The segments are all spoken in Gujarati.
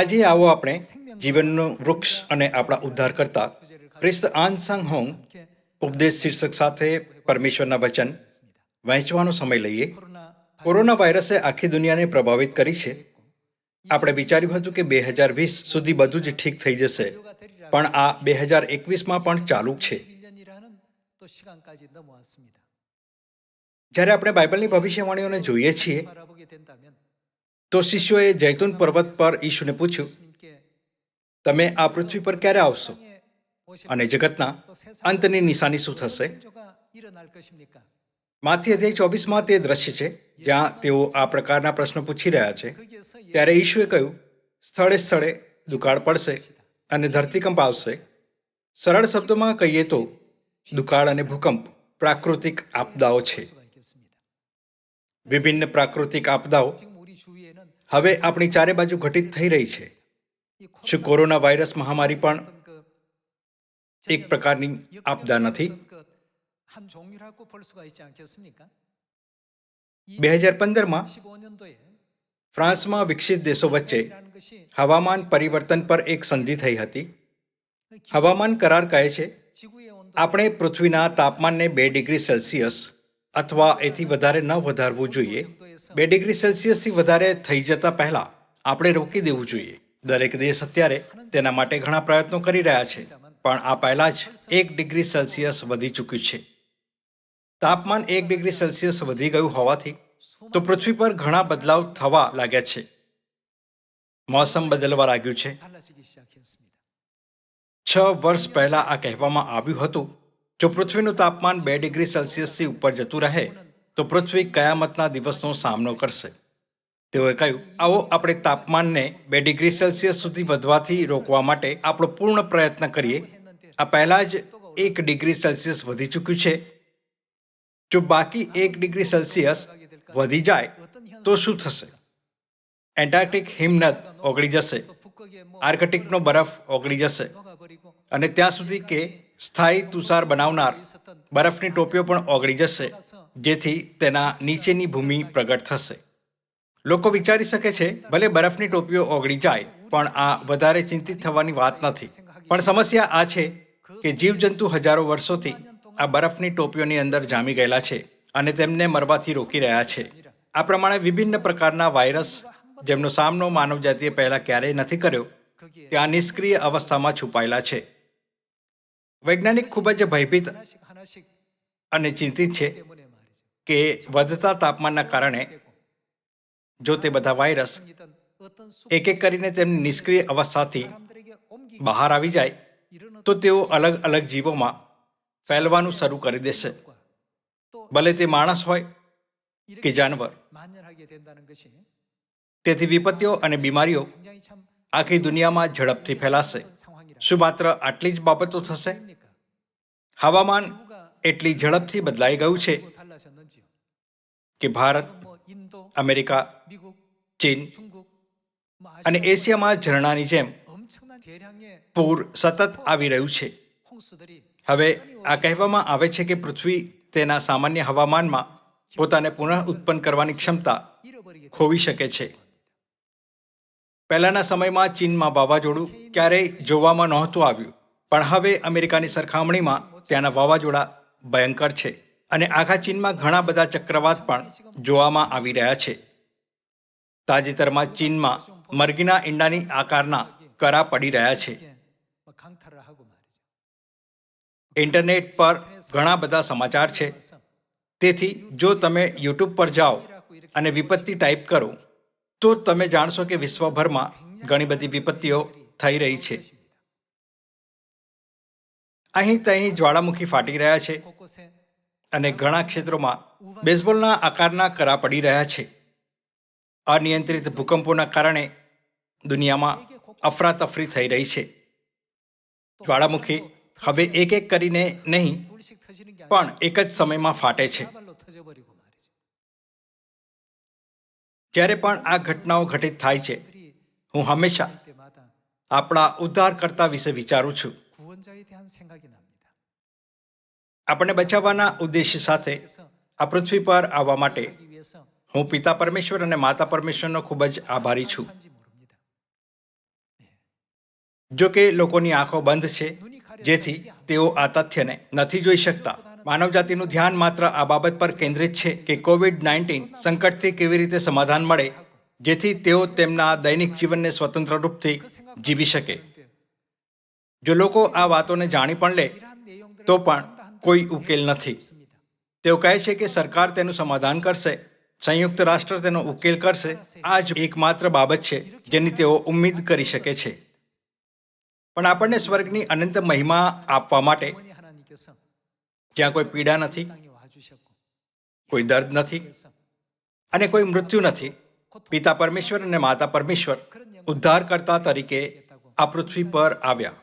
આજે આવો આપણે જીવનનું વૃક્ષ અને આપણા ઉદ્ધારકર્તા ખ્રિસ્ત આન સાંગ હોંગ ઉપદેશ શીર્ષક સાથે પરમેશ્વરના વચન વહેંચવાનો સમય લઈએ. કોરોના વાયરસે આખી દુનિયાને પ્રભાવિત કરી છે. આપણે વિચાર્યું હતું કે 2020 સુધી બધું જ ઠીક થઈ જશે, પણ આ 2021માં પણ ચાલુ છે. જ્યારે આપણે બાઇબલની ભવિષ્યવાણીઓને જોઈએ છીએ તો શિષ્યોએ જૈતુન પર્વત પર ઈશુને પૂછ્યું, તમે આ પૃથ્વી પર ક્યારે આવશો અને જગતના અંતની નિશાની શું થશે? માથી અધ્યાય 24માં તે દ્રશ્ય છે જ્યાં તેઓ આ પ્રકારના પ્રશ્નો પૂછી રહ્યા છે. ત્યારે ઈશુએ કહ્યું, સ્થળે સ્થળે દુકાળ પડશે અને ધરતીકંપ આવશે. સરળ શબ્દોમાં કહીએ તો દુકાળ અને ભૂકંપ પ્રાકૃતિક આપદાઓ છે. વિભિન્ન પ્રાકૃતિક આપદાઓ હવે આપણી ચારે બાજુ ઘટિત થઈ રહી છે. શું કોરોના વાયરસ મહામારી પણ એક પ્રકારની આપદા નથી? 2015માં ફ્રાન્સમાં વિકસિત દેશો વચ્ચે હવામાન પરિવર્તન પર એક સંધિ થઈ હતી. હવામાન કરાર કહે છે આપણે પૃથ્વીના તાપમાનને 2 ડિગ્રી સેલ્સિયસ અથવા એથી વધારે ન વધારવું જોઈએ. 2 ડિગ્રી સેલ્સિયસથી વધારે થઈ જતા પહેલા આપણે રોકી દેવું જોઈએ. દરેક દેશ અત્યારે તેના માટે ઘણા પ્રયત્નો કરી રહ્યા છે, પણ આ પહેલા જ 1 ડિગ્રી સેલ્સિયસ વધી ચૂક્યું છે. તાપમાન 1 ડિગ્રી સેલ્સિયસ વધી ગયું હોવાથી તો પૃથ્વી પર ઘણા બદલાવ થવા લાગ્યા છે. મોસમ બદલવા લાગ્યું છે. 6 વર્ષ પહેલા આ કહેવામાં આવ્યું હતું, જો પૃથ્વીનું તાપમાન 2 ડિગ્રી સેલ્સિયસથી ઉપર જતું રહે તો પૃથ્વી કયામતના દિવસનો સામનો કરશે. તેઓએ કહ્યું, આવો આપણે તાપમાનને 2 ડિગ્રી સેલ્સિયસ સુધી વધવાથી રોકવા માટે આપણો પૂર્ણ પ્રયત્ન કરીએ. આ પહેલા જ 1 ડિગ્રી સેલ્સિયસ વધી ચૂક્યું છે. જો બાકી 1 ડિગ્રી સેલ્સિયસ વધી જાય તો શું થશે? એન્ટાર્કટિક હિમનદ ઓગળી જશે, આર્કટિકનો બરફ ઓગળી જશે અને ત્યાં સુધી કે સ્થાયી તુષાર બનાવનાર બરફની ટોપીઓ પણ ઓગળી જશે, જેથી તેના નીચેની ભૂમિ પ્રગટ થશે. લોકો વિચારી શકે છે ભલે બરફની ટોપીઓ ઓગળી જાય, પણ આ વધારે ચિંતિત થવાની વાત નથી. પણ સમસ્યા આ છે કે જીવજંતુ હજારો વર્ષોથી આ બરફની ટોપીઓની અંદર જામી ગયેલા છે અને તેમને મરવાથી રોકી રહ્યા છે. આ પ્રમાણે વિભિન્ન પ્રકારના વાયરસ જેમનો સામનો માનવજાતિએ પહેલા ક્યારેય નથી કર્યો, ત્યાં નિષ્ક્રિય અવસ્થામાં છુપાયેલા છે. વૈજ્ઞાનિક ખૂબ જ ભયભીત અને ચિંતિત છે કે વધતા તાપમાનના કારણે જો તે બધા વાયરસ એક એક કરીને તેમની નિષ્ક્રિય અવસ્થાથી બહાર આવી જાય તો તેઓ અલગ અલગ જીવોમાં ફેલવાનું શરૂ કરી દેશે, ભલે તે માણસ હોય કે જાનવર. તેથી વિપત્તિઓ અને બીમારીઓ આખી દુનિયામાં ઝડપથી ફેલાશે. શું માત્ર આટલી જ બાબતો થશે? હવામાન એટલી ઝડપથી બદલાઈ ગયું છે કે ભારત, અમેરિકા, ચીન અને એશિયામાં ઝરણાની જેમ પૂર સતત આવી રહ્યું છે. હવે આ કહેવામાં આવે છે કે પૃથ્વી તેના સામાન્ય હવામાનમાં પોતાને પુનઃ ઉત્પન્ન કરવાની ક્ષમતા ખોવી શકે છે. પહેલાના સમયમાં ચીનમાં વાવાઝોડું ક્યારેય જોવામાં નહોતું આવ્યું, પણ હવે અમેરિકાની સરખામણીમાં ત્યાંના વાવાઝોડા ભયંકર છે અને આખા ચીનમાં ઘણા બધા ચક્રવાત પણ જોવામાં આવી રહ્યા છે. તાજેતરમાં ચીનમાં મરઘીના ઈંડાની આકારના કરા પડી રહ્યા છે. ઇન્ટરનેટ પર ઘણા બધા સમાચાર છે. તેથી જો તમે યુટ્યુબ પર જાઓ અને વિપત્તિ ટાઈપ કરો તો તમે જાણશો કે વિશ્વભરમાં ઘણી બધી વિપત્તિઓ થઈ રહી છે. અહીં તહીં જ્વાળામુખી ફાટી રહ્યા છે અને ઘણા ક્ષેત્રોમાં બેઝબોલના આકારના કરા પડી રહ્યા છે. અનિયંત્રિત ભૂકંપોના કારણે દુનિયામાં અફરાતફરી થઈ રહી છે. જ્વાળામુખી હવે એક એક કરીને નહીં, પણ એક જ સમયમાં ફાટે છે. જ્યારે પણ આ ઘટનાઓ ઘટિત થાય છે, હું હંમેશા આપણા ઉદ્ધારકર્તા વિશે વિચારું છું. આપણને બચાવવાના ઉદ્દેશ્ય સાથે આ પૃથ્વી પર આવવા માટે હું પિતા પરમેશ્વર અને માતા પરમેશ્વરનો ખૂબ જ આભારી છું. જો કે લોકોની આંખો બંધ છે, જેથી તેઓ આ તથ્યને નથી જોઈ શકતા. માનવજાતિનું ધ્યાન માત્ર આ બાબત પર કેન્દ્રિત છે કે COVID-19 સંકટથી કેવી રીતે સમાધાન મળે, જેથી તેઓ તેમના દૈનિક જીવનને સ્વતંત્ર રૂપથી જીવી શકે. જો લોકો આ વાતોને જાણી પણ લે તો પણ કોઈ ઉકેલ નથી. તેઓ કહે છે કે સરકાર તેનું સમાધાન કરશે, સંયુક્ત રાષ્ટ્ર તેનો ઉકેલ કરશે. આ જ એકમાત્ર બાબત છે જેની તેઓ ઉમ્મીદ કરી શકે છે. પણ આપણને સ્વર્ગની અનંત મહિમા આપવા માટે, જ્યાં કોઈ પીડા નથી, કોઈ દર્દ નથી અને કોઈ મૃત્યુ નથી, પિતા પરમેશ્વર અને માતા પરમેશ્વર ઉદ્ધારકર્તા તરીકે આ પૃથ્વી પર આવ્યા.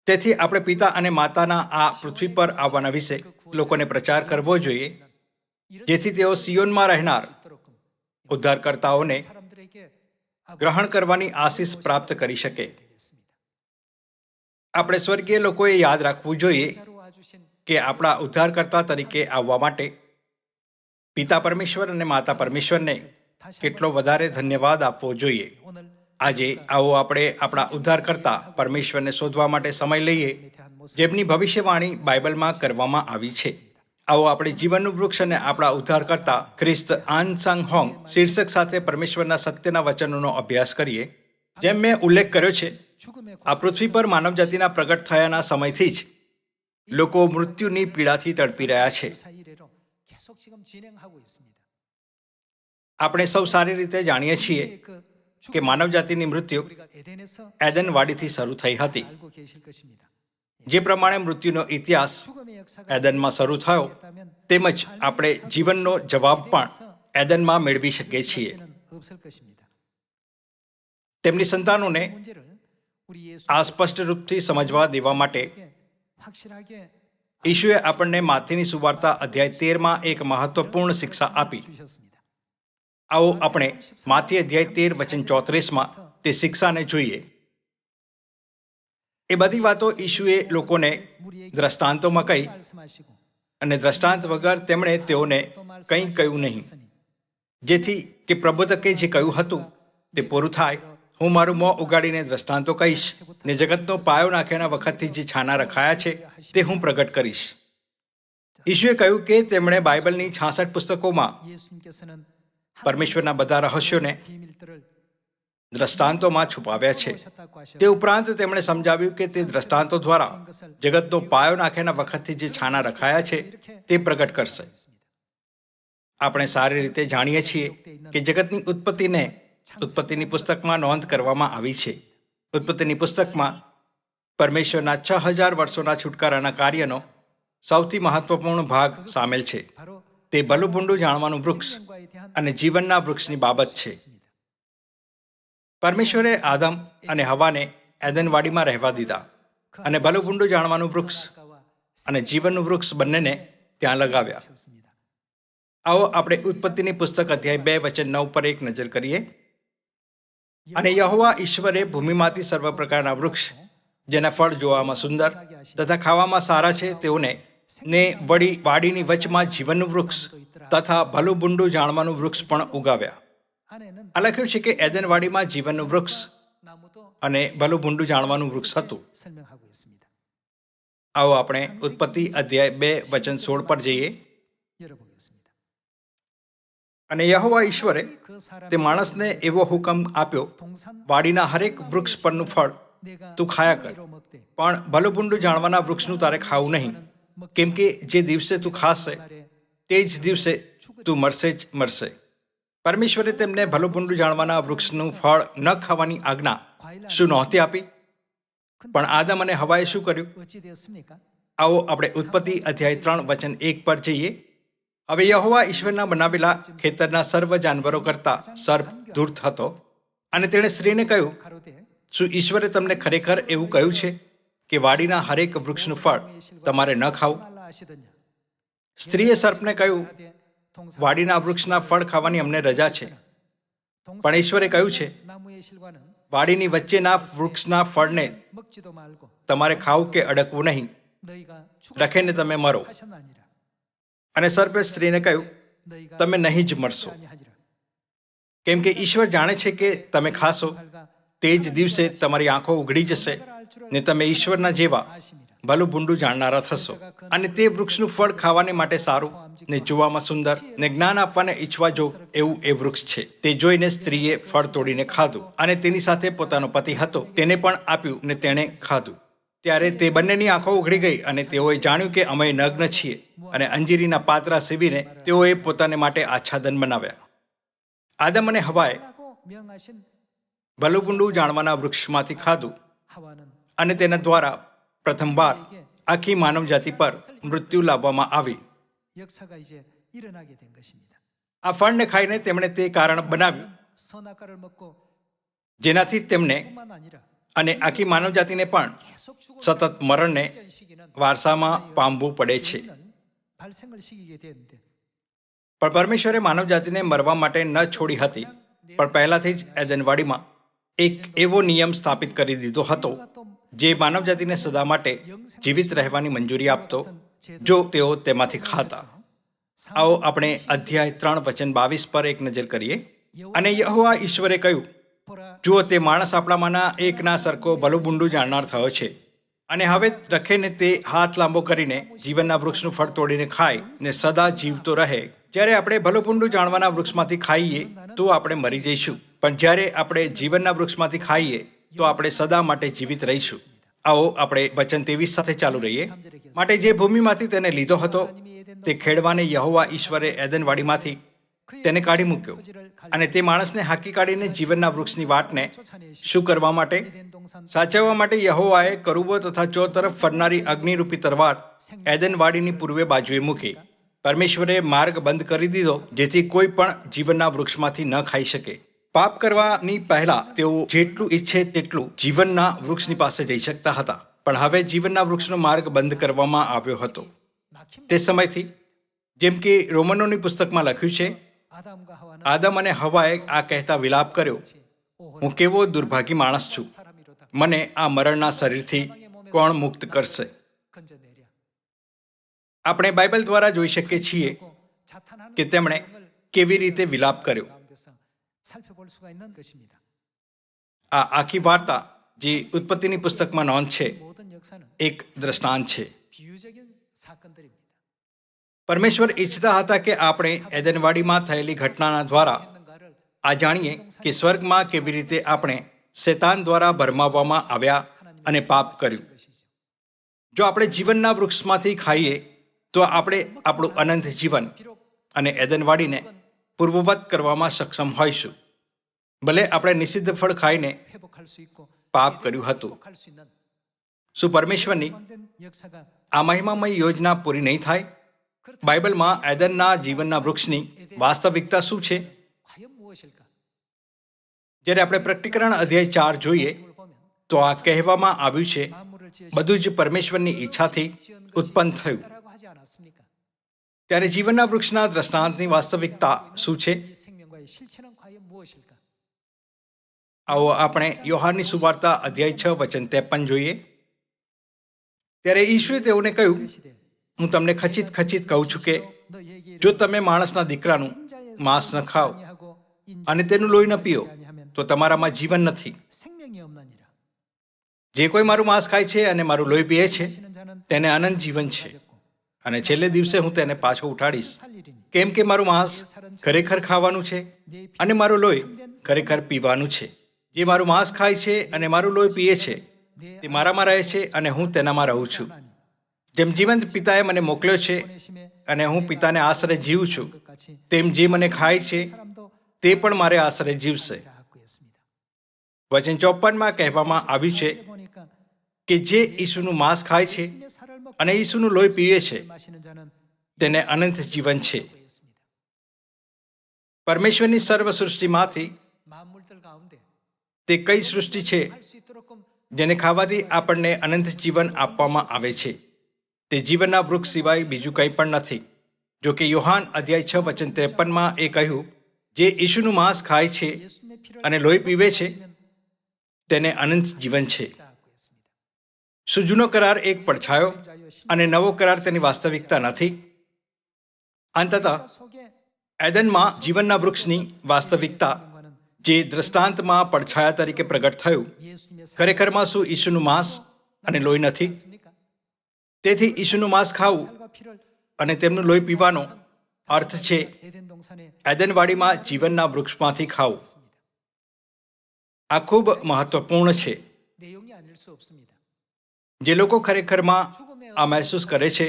તેથી આપણે પિતા અને માતાના આ પૃથ્વી પર આવવાના વિશે લોકોને પ્રચાર કરવો જોઈએ, જેથી તેઓ સિયોનમાં રહેનાર ઉદ્ધારકર્તાઓને ગ્રહણ કરવાની આશીષ પ્રાપ્ત કરી શકે. આપણે સ્વર્ગીય લોકોએ યાદ રાખવું જોઈએ કે આપણા ઉદ્ધારકર્તા તરીકે આવવા માટે પિતા પરમેશ્વર અને માતા પરમેશ્વરને કેટલો વધારે ધન્યવાદ આપવો જોઈએ. આજે આવો આપણે આપણા ઉદ્ધારકર્તા પરમેશ્વરને શોધવા માટે સમય લઈએ, જેમની ભવિષ્યવાણી બાઇબલમાં કરવામાં આવી છે. આવો આપણે જીવનનું વૃક્ષ અને આપણા ઉદ્ધારકર્તા ખ્રિસ્ત આન સાંગ હોંગ શીર્ષક સાથે પરમેશ્વરના સત્યના વચનોનો અભ્યાસ કરીએ. જેમ મેં ઉલ્લેખ કર્યો છે, આ પૃથ્વી પર માનવજાતિના પ્રગટ થયાના સમયથી જ લોકો મૃત્યુની પીડાથી તડપી રહ્યા છે. આપણે સૌ સારી રીતે જાણીએ છીએ કે માનવજાતિની મૃત્યુ એદન વાડીથી શરૂ થઈ હતી. જે પ્રમાણે મૃત્યુનો ઇતિહાસ એદનમાં શરૂ થયો, તેમજ આપણે જીવનનો જવાબ પણ એદનમાં મેળવી શકીએ છીએ. તેમની સંતાનોને આ સ્પષ્ટ રૂપથી સમજવા દેવા માટે ઈશુએ આપણને માથીની સુવાર્તા અધ્યાય 13માં એક મહત્વપૂર્ણ શિક્ષા આપી. આવો આપણે માથી અધ્યાય 13 વચન 34માં તે શિક્ષાને જોઈએ. એ બધી વાતો ઈશુએ લોકોને દ્રષ્ટાંતોમાં કહી, અને દ્રષ્ટાંત વગર તેમણે તેઓને કંઈ કહ્યું નહીં, જેથી કે પ્રબોધકે જે કહ્યું હતું તે પૂરું થાય. હું મારું મોં ઉગાડીને દ્રષ્ટાંતો કહીશ, ને જગતનો પાયો નાખ્યાના વખતથી જે છાના રખાયા છે તે હું પ્રગટ કરીશ. ઈશુએ કહ્યું કે તેમણે બાઇબલની 66 પુસ્તકોમાં પરમેશ્વરના બધા રહસ્યોને દ્રષ્ટાંતોમાં છુપાવ્યા છે. તે ઉપરાંત તેમણે સમજાવ્યું કે તે દ્રષ્ટાંતો દ્વારા જગતનો પાયો નાખ્યાના વખતથી જે છાના રખાયા છે તે પ્રગટ કરશે. આપણે સારી રીતે જાણીએ છીએ કે જગતની ઉત્પત્તિની પુસ્તકમાં નોંધ કરવામાં આવી છે. ઉત્પત્તિની પુસ્તકમાં પરમેશ્વરના 6000 વર્ષોના છુટકારાના કાર્યનો સૌથી મહત્વપૂર્ણ ભાગ સામેલ છે. તે ભલું જાણવાનું વૃક્ષ અને જીવનના વૃક્ષની બાબત છે. પરમેશ્વરે આદમ અને હવાને એદનવાડીમાં રહેવા દીધા અને ભલું જાણવાનું વૃક્ષ અને જીવનનું વૃક્ષ બંનેને ત્યાં લગાવ્યા. આવો આપણે ઉત્પત્તિની પુસ્તક અધ્યાય 2 વચન 9 પર એક નજર કરીએ. અને યહોવા ઈશ્વરે ભૂમિમાંથી સર્વ પ્રકારના વૃક્ષ, જેના ફળ જોવામાં સુંદર તથા ખાવામાં સારા છે, તેઓને ને વળી વાડીની વચમાં જીવનનું વૃક્ષ તથા ભલું જાણવાનું વૃક્ષ પણ ઉગાવ્યા. આ લખ્યું છે કે એદનવાડીમાં જીવનનું વૃક્ષ અને ભલું જાણવાનું વૃક્ષ હતું. આવો આપણે ઉત્પત્તિ અધ્યાય 2 વચન 16 પર જઈએ. અને યહોવા ઈશ્વરે તે માણસને એવો હુકમ આપ્યો, વાડીના હરેક વૃક્ષ પરનું ફળ તું ખાયા કર, પણ ભલું જાણવાના વૃક્ષનું તારે ખાવું નહીં, કેમ કે જે દિવસે તું ખાશે તે જ દિવસે તું મરશે જ મરશે. પરમેશ્વરે તેમને ભલું જાણવાના વૃક્ષનું ફળ ન ખાવાની આજ્ઞા શું નહોતી આપી? પણ આદમ અને હવાએ શું કર્યું? આવો આપણે ઉત્પત્તિ અધ્યાય 3 વચન 1 પર જઈએ. હવે યહોવા ઈશ્વરના બનાવેલા ખેતરના સર્વ જાનવરો કરતા સર્પ ધૂર્ત હતો, અને તેણે સ્ત્રીને કહ્યું, શું ઈશ્વરે તમને ખરેખર એવું કહ્યું છે કે વાડીના હરેક વૃક્ષનું ફળ તમારે ન ખાવું? સ્ત્રીએ સર્પને કહ્યું, વાડીના વૃક્ષના ફળ ખાવાની અમને રજા છે, પણ ઈશ્વરે કહ્યું છે, વાડીની વચ્ચેના વૃક્ષના ફળને તમારે ખાવું કે અડકવું નહીં, રખીને તમે મરો. અને સર્પે સ્ત્રીને કહ્યું, તમે નહીં જ મરશો, કેમ કે ઈશ્વર જાણે છે કે તમે ખાશો તે જ દિવસે તમારી આંખો ઉઘડી જશે ને તમે ઈશ્વરના જેવા ભલું ભૂંડું જાણનારા થશો. અને તે વૃક્ષનું ફળ ખાવાને માટે સારું ને જોવામાં સુંદર ને જ્ઞાન આપવાને ઈચ્છવા જો એવું એ વૃક્ષ છે. તે જોઈને સ્ત્રીએ ફળ તોડીને ખાધું અને તેની સાથે પોતાનો પતિ હતો તેને પણ આપ્યું ને તેણે ખાધું. ત્યારે તે બંનેની આંખો ઉઘડી ગઈ અને તેઓએ જાણ્યું કે અમે નગ્ન છીએ. અને અંજીરીના પાત્રા સીવીને તેઓએ પોતાને માટે આચ્છાદન બનાવ્યા. આદમ અને હવાએ ભલું ભૂંડું જાણવાના વૃક્ષમાંથી ખાધું અને તેના દ્વારા પ્રથમવાર આખી માનવ જાતિ પર મૃત્યુ લાવવામાં આવી. આ ફળને ખાઈને તેમણે તે કારણ બનાવ્યું જેનાથી તેમને અને આખી માનવ જાતિને પણ સતત મરણને વારસામાં પામવું પડે છે. પણ પરમેશ્વરે માનવ જાતિને મરવા માટે ન છોડી હતી, પણ પહેલાથી જ એદનવાડીમાં એક એવો નિયમ સ્થાપિત કરી દીધો હતો જે માનવ જાતિને સદા માટે જીવિત રહેવાની મંજૂરી આપતો જો તેઓ તેમાંથી ખાતા. આવો આપણે અધ્યાય 3 વચન 22 પર એક નજર કરીએ. અને યહોવા ઈશ્વરે કહ્યું, જુઓ, તે માણસ આપણામાંના એકના સરખો ભલું ભૂંડું જાણનાર થયો છે, અને હવે રખેને તે હાથ લાંબો કરીને જીવનના વૃક્ષનું ફળ તોડીને ખાય ને સદા જીવતો રહે. જ્યારે આપણે ભલું ભૂંડું જાણવાના વૃક્ષમાંથી ખાઈએ તો આપણે મરી જઈશું, પણ જ્યારે આપણે જીવનના વૃક્ષમાંથી ખાઈએ તો આપણે સદા માટે જીવિત રહીશું. આવો આપણે વચન 23 સાથે ચાલુ રહીએ. માટે જે ભૂમિમાંથી તેને લીધો હતો તે ખેડવાને યહોવા ઈશ્વરે એદનવાડીમાંથી તેને કાઢી મૂક્યો, અને તે માણસને હાંકી કાઢીને જીવનના વૃક્ષની વાટને શું કરવા માટે? સાચવવા માટે યહોવાએ કરુબો તથા ચોતરફ ફરનારી અગ્નિરૂપી તલવાર એદનવાડીની પૂર્વે બાજુએ મૂકી. પરમેશ્વરે માર્ગ બંધ કરી દીધો જેથી કોઈ પણ જીવનના વૃક્ષમાંથી ન ખાઈ શકે. પાપ કરવાની પહેલા તેઓ જેટલું ઈચ્છે તેટલું જીવનના વૃક્ષની પાસે જઈ શકતા હતા, પણ હવે જીવનના વૃક્ષનો માર્ગ બંધ કરવામાં આવ્યો હતો. તે સમયથી, જેમ કે રોમનોની પુસ્તકમાં લખ્યું છે, આદમ અને હવાએ આ કહેતા વિલાપ કર્યો, હું કેવો દુર્ભાગી માણસ છું, મને આ મરણના શરીરથી કોણ મુક્ત કરશે? આપણે બાઇબલ દ્વારા જોઈ શકીએ છીએ કે તેમણે કેવી રીતે વિલાપ કર્યો. આ આખી વાર્તા જે ઉત્પત્તિની પુસ્તકમાં નોંધ છે એક દ્રષ્ટાંત છે. પરમેશ્વર ઈચ્છતા હતા કે આપણે એદનવાડીમાં થયેલી ઘટનાના દ્વારા આ જાણીએ કે સ્વર્ગમાં કેવી રીતે આપણે શેતાન દ્વારા ભરમાવવામાં આવ્યા અને પાપ કર્યું. જો આપણે જીવનના વૃક્ષમાંથી ખાઈએ તો આપણે આપણું અનંત જીવન અને એદનવાડીને પૂર્વવત કરવામાં સક્ષમ હોઈશું, ભલે આપણે નિષિદ્ધ ફળ ખાઈને પાપ કર્યું હતું. શું પરમેશ્વરની આ મહિમામય યોજના પૂરી નહીં થાય? બાઇબલમાં એદનના જીવનના વૃક્ષની વાસ્તવિકતા શું છે? જ્યારે આપણે પ્રકટીકરણ અધ્યાય 4 જોઈએ તો આ કહેવામાં આવ્યું છે, બધું જ પરમેશ્વરની ઈચ્છાથી ઉત્પન્ન થયું. ત્યારે જીવનના વૃક્ષના દ્રષ્ટાંતની વાસ્તવિકતા શું છે? આવો આપણે યોહાનની સુવાર્તા અધ્યાય 6 વચન 53 જોઈએ. ત્યારે ઈશ્વરે તેઓને કહ્યું, હું તમને ખચિત ખચિત કહું છું કે જો તમે માણસના દીકરાનું માંસ ન ખાઓ અને તેનું લોહી ન પીઓ તો તમારામાં જીવન નથી. જે કોઈ મારું માંસ ખાય છે અને મારું લોહી પીએ છે તેને અનંત જીવન છે, અને છેલ્લે દિવસે હું તેને પાછો ઉઠાડીશ. કેમ કે મારું માંસ ખરેખર ખાવાનું છે અને મારું લોહી ખરેખર પીવાનું છે. જે મારું માંસ ખાય છે અને મારું લોહી પીએ છે તે મારામાં રહે છે અને હું તેનામાં રહું છું. જેમ જીવંત પિતાએ મને મોકલ્યો છે અને હું પિતાને આશરે જીવું છું, તેમ જે મને ખાય છે તે પણ મારે આશરે જીવશે. વચન 54 કહેવામાં આવ્યું છે કે જે ઈસુનું માંસ ખાય છે અને ઈસુનું લોહી પીવે છે તેને અનંત જીવન છે. પરમેશ્વરની સર્વ સૃષ્ટિમાંથી તે કઈ સૃષ્ટિ છે જેને ખાવાથી આપણને અનંત જીવન આપવામાં આવે છે? તે જીવનના વૃક્ષ સિવાય બીજું કંઈ પણ નથી. જો કે યોહાન અધ્યાય 6 વચન 53 એ કહ્યું, જે ઈસુનું માંસ ખાય છે અને લોહી પીવે છે તેને અનંત જીવન છે. શું જૂનો કરાર એક પડછાયો અને નવો કરાર તેની વાસ્તવિકતા નથી? અંતતઃ એદનમાં જીવનના વૃક્ષની વાસ્તવિકતા જે દ્રષ્ટાંતમાં પડછાયા તરીકે પ્રગટ થયું, ખરેખરમાં શું ઈસુનું માંસ અને લોહી નથી? તેથી ઈસુનું માંસ ખાવું અને તેમનું લોહી પીવાનો અર્થ છે એદનવાડીમાં જીવનના વૃક્ષમાંથી ખાવું. આ ખૂબ મહત્વપૂર્ણ છે. જે લોકો ખરેખરમાં આ મહેસૂસ કરે છે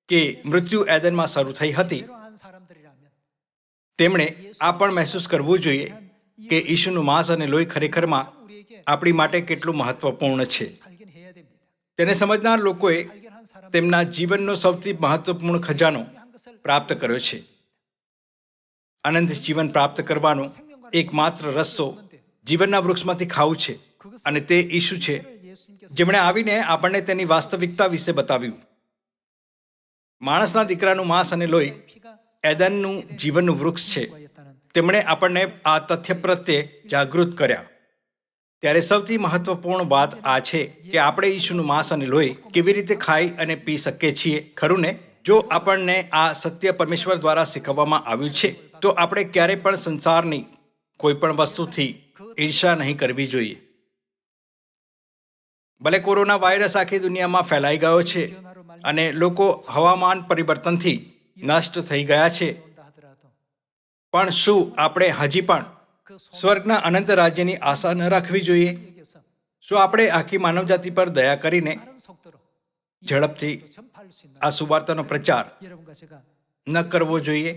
કે મૃત્યુ એદનમાં શરૂ થઈ હતી, તેમણે આ પણ મહેસૂસ કરવું જોઈએ કે ઈસુનું માંસ અને લોહી ખરેખરમાં આપણી માટે કેટલું મહત્વપૂર્ણ છે. તેને સમજનાર લોકોએ તેમના જીવનનો સૌથી મહત્વપૂર્ણ ખજાનો પ્રાપ્ત કર્યો છે. અનંત જીવન પ્રાપ્ત કરવાનો એકમાત્ર રસ્તો જીવનના વૃક્ષમાંથી ખાવું છે, અને તે ઈસુ છે જેમણે આવીને આપણને તેની વાસ્તવિકતા વિશે બતાવ્યું. માણસના દીકરાનું માંસ અને લોહી એદનનું જીવનનું વૃક્ષ છે. તેમણે આપણને આ તથ્ય પ્રત્યે જાગૃત કર્યા. ત્યારે સૌથી મહત્વપૂર્ણ વાત આ છે કે આપણે ઈસુનું માંસ અને લોહી કેવી રીતે ખાઈ અને પી શકીએ છીએ, ખરું ને? જો આપણને આ સત્ય પરમેશ્વર દ્વારા શીખવવામાં આવ્યું છે, તો આપણે ક્યારેય પણ સંસારની કોઈ પણ વસ્તુથી ઈર્ષા નહીં કરવી જોઈએ. ભલે કોરોના વાયરસ આખી દુનિયામાં ફેલાઈ ગયો છે અને લોકો હવામાન પરિવર્તનથી નષ્ટ થઈ ગયા છે, પણ શું આપણે હજી પણ સ્વર્ગના અનંત રાજ્યની આશા ન રાખવી જોઈએ? શું આપણે આખી માનવજાતિ પર દયા કરીને ઝડપથી આ સુવાર્તાનો પ્રચાર ન કરવો જોઈએ?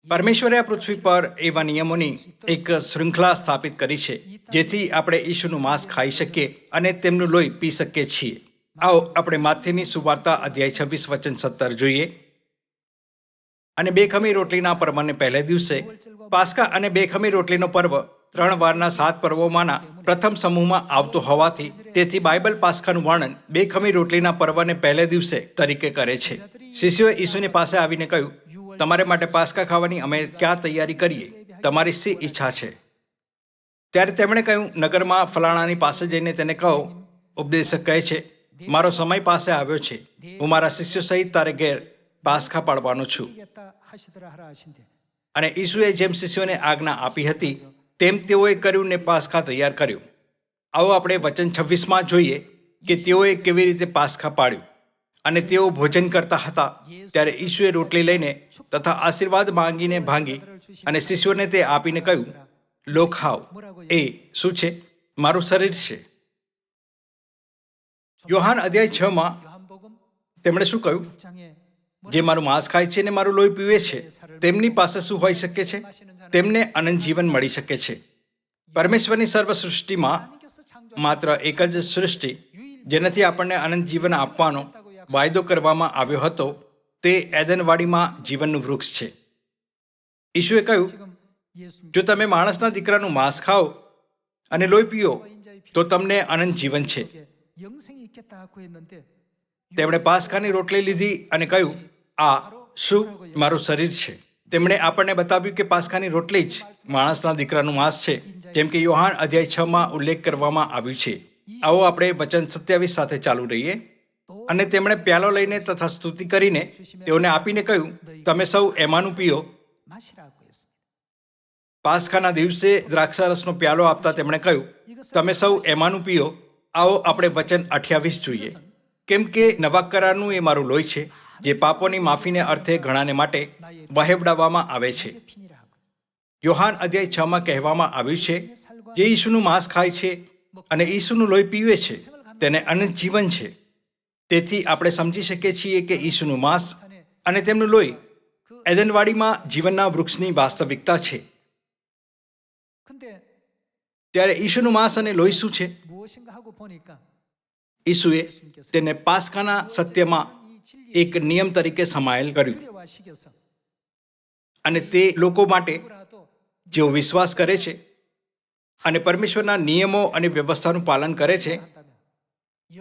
પરમેશ્વરે આ પૃથ્વી પર એવા નિયમોની એક શૃંખલા સ્થાપિત કરી છે જેથી આપણે ઈસુનું માંસ ખાઈ શકીએ અને તેમનું લોહી પી શકીએ છીએ. આવો આપણે માથેની સુવાર્તા અધ્યાય 26 વચન 17 જોઈએ. અને બેખમી રોટલીના પર્વને પહેલે દિવસે, પાસ્કા અને બેખમી રોટલીનો પર્વ 3 વારના 7 પર્વોમાંના પ્રથમ સમૂહમાં આવતો હોવાથી, તેથી બાઇબલ પાસ્કાનું વર્ણન બેખમી રોટલીના પર્વને પહેલે દિવસે તરીકે કરે છે. શિષ્યોએ ઈસુની પાસે આવીને કહ્યું, તમારે માટે પાસ્કા ખાવાની અમે ક્યાં તૈયારી કરીએ? તમારી શી ઈચ્છા છે? ત્યારે તેમણે કહ્યું, નગરમાં ફલાણાની પાસે જઈને તેને કહો, ઉપદેશક કહે છે, મારો સમય પાસે આવ્યો છે, હું મારા શિષ્યો સહિત તારે ઘેર પાસ્કા પાડવાનો છું. અને ઈસુએ જેમ શિષ્યોને આજ્ઞા આપી હતી તેમ તેઓએ કર્યું ને પાસ્કા તૈયાર કર્યું. આવો આપણે વચન 26માં જોઈએ કે તેઓએ કેવી રીતે પાસ્કા પાડ્યું. અને તેઓ ભોજન કરતા હતા ત્યારે ઈસુએ રોટલી લઈને તથા આશીર્વાદ માંગીને ભાંગી અને શિષ્યોને તે આપીને કહ્યું, લો ખાઓ, એ શું છે? મારું શરીર છે. યોહાન અધ્યાય 6માં તેમણે શું કહ્યું? જે મારું માંસ ખાય છે અને મારું લોહી પીવે છે, તેમની પાસે શું હોઈ શકે છે? તેમને અનંત જીવન મળી શકે છે. પરમેશ્વરની સર્વ સૃષ્ટિમાં માત્ર એક જ સૃષ્ટિ જેનાથી આપણને અનંત જીવન આપવાનો વાયદો કરવામાં આવ્યો હતો, તે એદનવાડીમાં જીવનનું વૃક્ષ છે. ઈસુએ કહ્યું, જો તમે માણસના દીકરાનું માંસ ખાઓ અને લોહી પીઓ તો તમને અનંત જીવન છે. તેમણે પાસ્કાની રોટલી લીધી અને કહ્યું, આ શું? મારું શરીર છે. તેમણે આપણને બતાવ્યું કે પાસ્કાની રોટલી જ માણસના દીકરાનું માંસ છે, જેમ કે યોહાન અધ્યાય 6માં ઉલ્લેખ કરવામાં આવ્યું છે. આવો આપણે વચન 27 સાથે ચાલુ રહીએ. અને તેમણે પ્યાલો લઈને તથા સ્તુતિ કરીને તેઓને આપીને કહ્યું, તમે સૌ એમાંનું પીઓ. પાસ્કાના દિવસે દ્રાક્ષારસનો પ્યાલો આપતા તેમણે કહ્યું, તમે સૌ એમાંનું પીઓ. આવો આપણે વચન 28 જોઈએ. કેમ કે નવા કરારનું એ મારું લોહી છે, જે પાપોની માફીને અર્થે ઘણાને માટે વહેવડાવવામાં આવે છે. યોહાન અધ્યાય 6માં કહેવામાં આવ્યું છે, જે ઈસુનું માંસ ખાય છે અને ઈસુનું લોહી પીવે છે તેને અનંત જીવન છે. તેથી આપણે સમજી શકીએ છીએ કે ઈસુનું માંસ અને તેમનું લોહી એદનવાડીમાં જીવનના વૃક્ષની વાસ્તવિકતા છે. ત્યારે ઈસુનું માંસ અને લોહી શું છે? ઈસુએ તેને પાસ્કાના સત્યમાં એક નિયમ તરીકે સમાયેલ કર્યું. અને તે લોકો માટે જેઓ વિશ્વાસ કરે છે અને પરમેશ્વરના નિયમો અને વ્યવસ્થાનું પાલન કરે છે,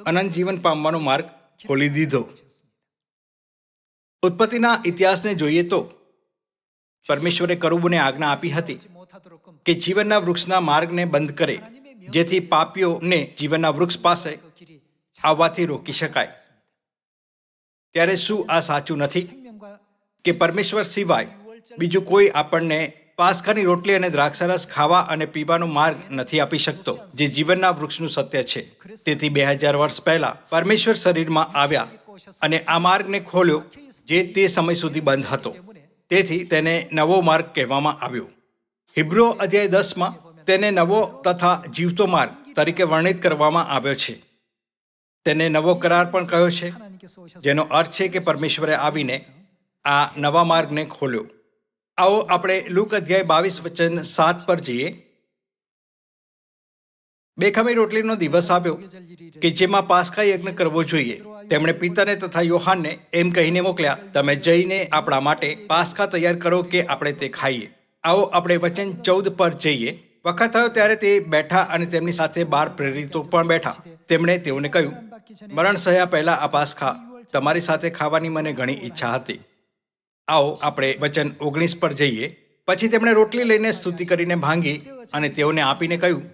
અનંત જીવન પામવાનો માર્ગ ખોલી દીધો. ઉત્પત્તિના ઇતિહાસને જોઈએ તો પરમેશ્વરે કરુબોને આજ્ઞા આપી હતી કે જીવનના વૃક્ષના માર્ગને બંધ કરે, જેથી પાપીઓને જીવનના વૃક્ષ પાસે આવવાથી રોકી શકાય. ત્યારે શું આ સાચું નથી કે પરમેશ્વર સિવાય બીજું કોઈ આપણને પાસ્કાની રોટલી અને દ્રાક્ષરસ ખાવા અને પીવાનો માર્ગ નથી આપી શકતો, જે જીવનના વૃક્ષનું સત્ય છે. તેથી 2000 વર્ષ પહેલા પરમેશ્વર શરીરમાં આવ્યા અને આ માર્ગને ખોલ્યો, જે તે સમય સુધી બંધ હતો. તેથી તેને નવો માર્ગ કહેવામાં આવ્યો. હિબ્રુઓ અધ્યાય 10માં તેને નવો તથા જીવતો માર્ગ તરીકે વર્ણિત કરવામાં આવ્યો છે. તેને નવો કરાર પણ કહ્યો છે, જેનો અર્થ છે કે પરમેશ્વરે આવીને આ નવા માર્ગને ખોલ્યો. આવો આપણે લુક અધ્યાય 22 વચન 7 પર જઈએ. બેખામી રોટલીનો દિવસ આવ્યો કે જેમાં પાસ્કા યજ્ઞ કરવો જોઈએ. તેમણે પિતરને તથા યોહાનને એમ કહીને મોકલ્યા, તમે જઈને આપણા માટે પાસ્કા તૈયાર કરો કે આપણે તે ખાઈએ. આવો આપણે વચન 14 પર જઈએ. વખત થયો ત્યારે તે બેઠા અને તેમની સાથે 12 પ્રેરિતો પણ બેઠા. તેમણે તેઓને કહ્યું, મરણ સહ્યા પહેલા આ પાસ્કા તમારી સાથે ખાવાની મને ઘણી ઈચ્છા હતી. આવો આપણે વચન 19 પર જઈએ. પછી તેમણે રોટલી લઈને સ્તુતિ કરીને ભાંગી અને તેઓને આપીને કહ્યું,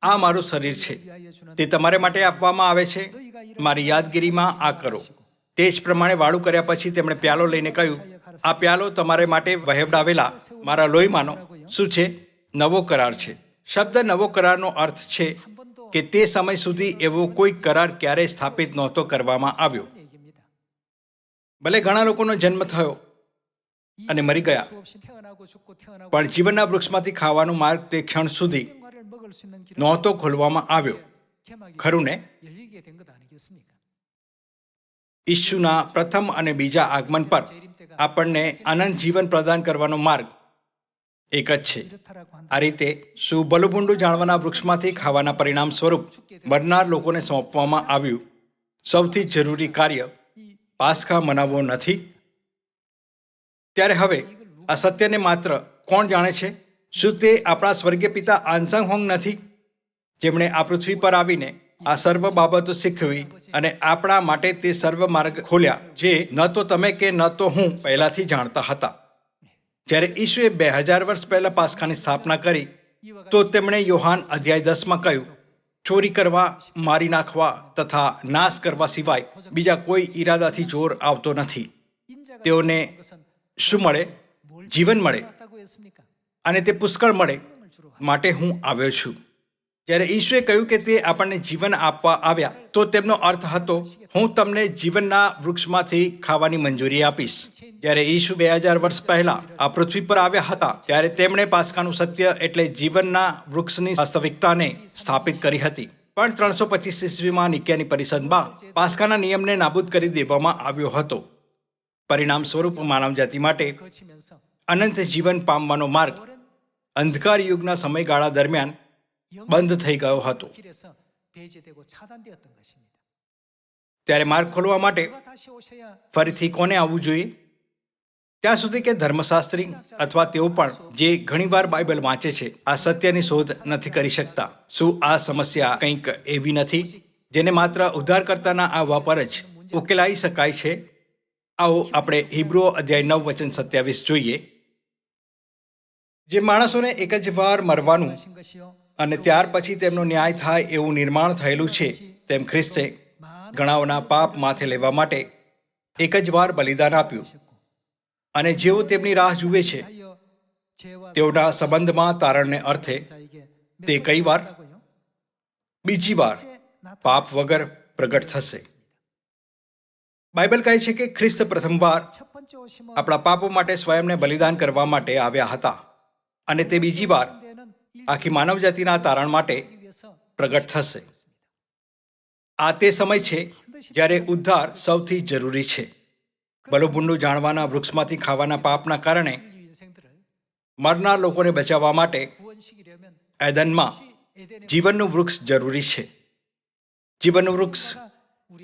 આ મારું શરીર છે, તે તમારે માટે આપવામાં આવે છે. મારી યાદગીરીમાં આ કરો. તે જ પ્રમાણે વાળું કર્યા પછી તેમણે પ્યાલો લઈને કહ્યું, આ પ્યાલો તમારે માટે વહેવડાવેલા મારા લોહીમાંનો શું છે? નવો કરાર છે. શબ્દ નવો કરારનો અર્થ છે કે તે સમય સુધી એવો કોઈ કરાર ક્યારેય સ્થાપિત નહોતો કરવામાં આવ્યો. ભલે ઘણા લોકોનો જન્મ થયો અને મરી ગયા, પણ જીવનના વૃક્ષમાંથી ખાવાનો માર્ગ તે ક્ષણ સુધી નહોતો ખોલવામાં આવ્યો. ખરું ને? ઈશુના પ્રથમ અને બીજા આગમન પર આપણને અનંત જીવન પ્રદાન કરવાનો માર્ગ એક જ છે. આ રીતે શું ભલુભૂંડું જાણવાના વૃક્ષમાંથી ખાવાના પરિણામ સ્વરૂપ મરનાર લોકોને સોંપવામાં આવ્યું સૌથી જરૂરી કાર્ય પાસ્કા મનાવવો નથી? ત્યારે હવે આ સત્યને માત્ર કોણ જાણે છે? શું તે આપણા સ્વર્ગીય પિતા આંસંગ હોંગ નથી, જેમણે આ પૃથ્વી પર આવીને આ સર્વ બાબતો શીખવી અને આપણા માટે તે સર્વ માર્ગ ખોલ્યા, જે ન તો તમે કે ન તો હું પહેલાથી જાણતા હતા? જ્યારે ઈશુએ 2000 વર્ષ પહેલા પાસ્કાની સ્થાપના કરી, તો તેમણે યોહાન અધ્યાય 10માં કહ્યું, ચોરી કરવા, મારી નાખવા તથા નાશ કરવા સિવાય બીજા કોઈ ઈરાદાથી ચોર આવતો નથી. તેઓને શું મળે? જીવન મળે, અને તે પુષ્કળ મળે માટે હું આવ્યો છું. જ્યારે ઈશુએ કહ્યું કે તે આપણને જીવન આપવા આવ્યા, તો તેમનો અર્થ હતો, હું તમને જીવનના વૃક્ષમાંથી ખાવાની મંજૂરી આપીશ. જ્યારે ઈશુ 2000 વર્ષ પહેલા આ પૃથ્વી પર આવ્યા હતા, ત્યારે તેમણે પાસ્કાનું સત્ય એટલે જીવનના વૃક્ષની વાસ્તવિકતાને સ્થાપિત કરી હતી. પણ 325 ઈસવીમાં નિક્યાની પરિષદમાં પાસ્કાના નિયમને નાબૂદ કરી દેવામાં આવ્યો હતો. પરિણામ સ્વરૂપ માનવજાતિ માટે અનંત જીવન પામવાનો માર્ગ અંધકાર યુગના સમયગાળા દરમિયાન બંધ થઈ ગયો હતો. ત્યારે માર્ગ ખોલવા માટે ફરીથી કોને આવવું જોઈએ? ત્યાં સુધી કે ધર્મશાસ્ત્રી અથવા તેઓ પણ જે ઘણીવાર બાઇબલ વાંચે છે, આ સત્યની શોધ નથી કરી શકતા. શું આ સમસ્યા કંઈક એવી નથી જેને માત્ર ઉદ્ધારકર્તાના આવવા પર જ ઉકેલાઈ શકાય છે? આવો આપણે હિબ્રુઓ અધ્યાય 9 વચન 27 જોઈએ. જે માણસોને એક જ વાર મરવાનું અને ત્યાર પછી તેમનો ન્યાય થાય એવું નિર્માણ થયેલું છે, તેમ ખ્રિસ્તે ઘણાઓના પાપ માથે લેવા માટે એક જ વાર બલિદાન આપ્યું. અને જેઓ તેમની રાહ જુએ છે, તેઓના સંબંધમાં તારણને અર્થે તે કઈ વાર? બીજી વાર પાપ વગર પ્રગટ થશે. બાઇબલ કહે છે કે ખ્રિસ્ત પ્રથમવાર આપણા પાપો માટે સ્વયંને બલિદાન કરવા માટે આવ્યા હતા, અને તે બીજી વાર આખી માનવજાતિના તારણ માટે પ્રગટ થશે. આ તે સમય છે જ્યારે ઉદ્ધાર સૌથી જરૂરી છે. ભલુભૂંડું જાણવાના વૃક્ષમાંથી ખાવાના પાપના કારણે મરનાર લોકોને બચાવવા માટે એદનમાં જીવનનું વૃક્ષ જરૂરી છે. જીવનનું વૃક્ષ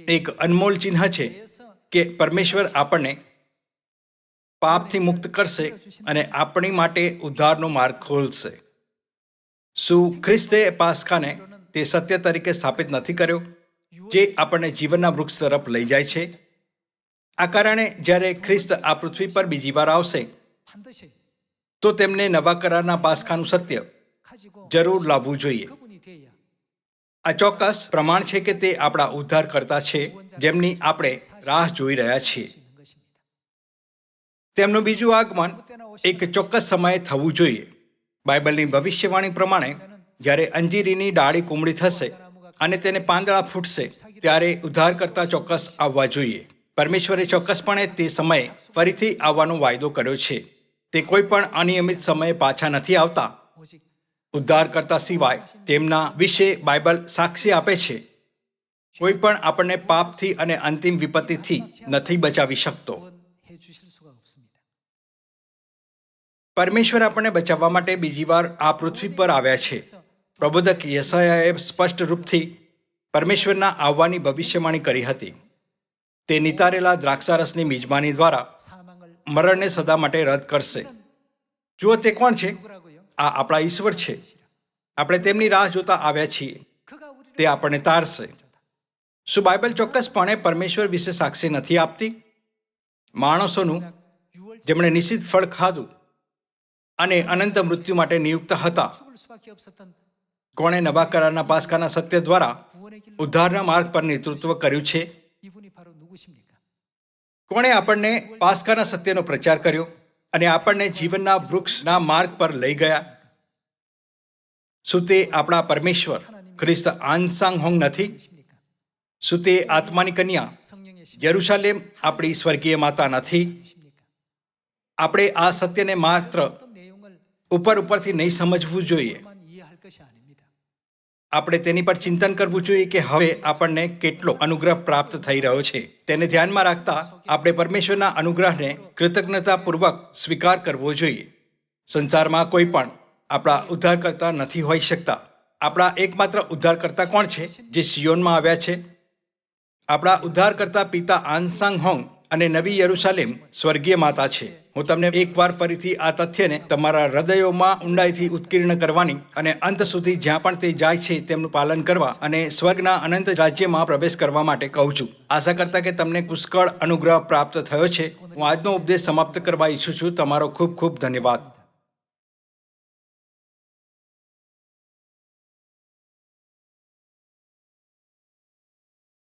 એક અનમોલ ચિહ્ન છે કે પરમેશ્વર આપણને પાપથી મુક્ત કરશે અને આપણી માટે ઉદ્ધારનો માર્ગ ખોલશે. શું ખ્રિસ્તે પાસ્કાને તે સત્ય તરીકે સ્થાપિત નથી કર્યો, જે આપણને જીવનના વૃક્ષ તરફ લઈ જાય છે? આ કારણે જ્યારે ખ્રિસ્ત આ પૃથ્વી પર બીજી વાર આવશે, તો તેમને નવા કરારના પાસ્કાનું સત્ય જરૂર લાવવું જોઈએ. આ ચોક્કસ પ્રમાણ છે કે તે આપણા ઉદ્ધાર કરતા છે, જેમની આપણે રાહ જોઈ રહ્યા છીએ. તેમનું બીજું આગમન એક ચોક્કસ સમયે થવું જોઈએ. બાઇબલની ભવિષ્યવાણી પ્રમાણે જ્યારે અંજીરીની ડાળી કુમળી થશે અને તેને પાંદડા ફૂટશે ત્યારે ઉદ્ધારકર્તા ચોક્કસ આવવા જોઈએ. પરમેશ્વરે ચોક્કસપણે તે સમયે ફરીથી આવવાનો વાયદો કર્યો છે. તે કોઈ પણ અનિયમિત સમયે પાછા નથી આવતા. ઉદ્ધારકર્તા સિવાય તેમના વિશે બાઇબલ સાક્ષી આપે છે. કોઈ પણ આપણને પાપથી અને અંતિમ વિપત્તિથી નથી બચાવી શકતો. પરમેશ્વર આપણને બચાવવા માટે બીજી વાર આ પૃથ્વી પર આવ્યા છે. પ્રબોધક યશાયાએ સ્પષ્ટ રૂપથી પરમેશ્વરના આવવાની ભવિષ્યવાણી કરી હતી. તે નિતારેલા દ્રાક્ષારસની મિજબાની દ્વારા મરણને સદા માટે રદ કરશે. જુઓ, તે કોણ છે? આ આપણા ઈશ્વર છે. આપણે તેમની રાહ જોતા આવ્યા છીએ. તે આપણને તારશે. શું બાઇબલ ચોક્કસપણે પરમેશ્વર વિશે સાક્ષી નથી આપતી? માણસોનું જેમણે નિશ્ચિત ફળ ખાધું અને અનંત મૃત્યુ માટે નિયુક્ત હતા, કોણે નવા કરારના પાસકાના સત્ય દ્વારા ઉદ્ધારના માર્ગ પર નેતૃત્વ કર્યું છે? કોણે આપણને પાસકાના સત્યનો પ્રચાર કર્યો અને આપણને જીવનના વૃક્ષના માર્ગ પર લઈ ગયા? શું તે આપણા પરમેશ્વર ખ્રિસ્ત આનસાંગ હોંગ નથી? શું તે આત્માની કન્યા યરુશાલેમ આપણી સ્વર્ગીય માતા નથી? આપણે આ સત્યને માત્ર ઉપરથી નહીં સમજવું જોઈએ. આપણે તેની પર ચિંતન કરવું જોઈએ કે હવે આપણને કેટલો અનુગ્રહ પ્રાપ્ત થઈ રહ્યો છે. તેને ધ્યાનમાં રાખતા આપણે પરમેશ્વરના અનુગ્રહને કૃતજ્ઞતાપૂર્વક સ્વીકાર કરવો જોઈએ. સંસારમાં કોઈ પણ આપણા ઉદ્ધારકર્તા નથી હોઈ શકતા. આપણા એકમાત્ર ઉદ્ધારકર્તા કોણ છે? જે સિયોનમાં આવ્યા છે. આપણા ઉદ્ધારકર્તા પિતા આનસાંગ હોંગ અને નવી યરુશાલેમ સ્વર્ગીય માતા છે. હું તમને એકવાર ફરીથી આ તથ્યને તમારા હૃદયોમાં ઊંડાઈથી ઉત્કીર્ણ કરવાની અને અંત સુધી જ્યાં પણ તે જાય છે તેમનું પાલન કરવા અને સ્વર્ગના અનંત રાજ્યમાં પ્રવેશ કરવા માટે કહું છું. આશા કરતા કે તમને પુષ્કળ અનુગ્રહ પ્રાપ્ત થયો છે, હું આજનો ઉપદેશ સમાપ્ત કરવા ઈચ્છું છું. તમારો ખૂબ ખૂબ ધન્યવાદ.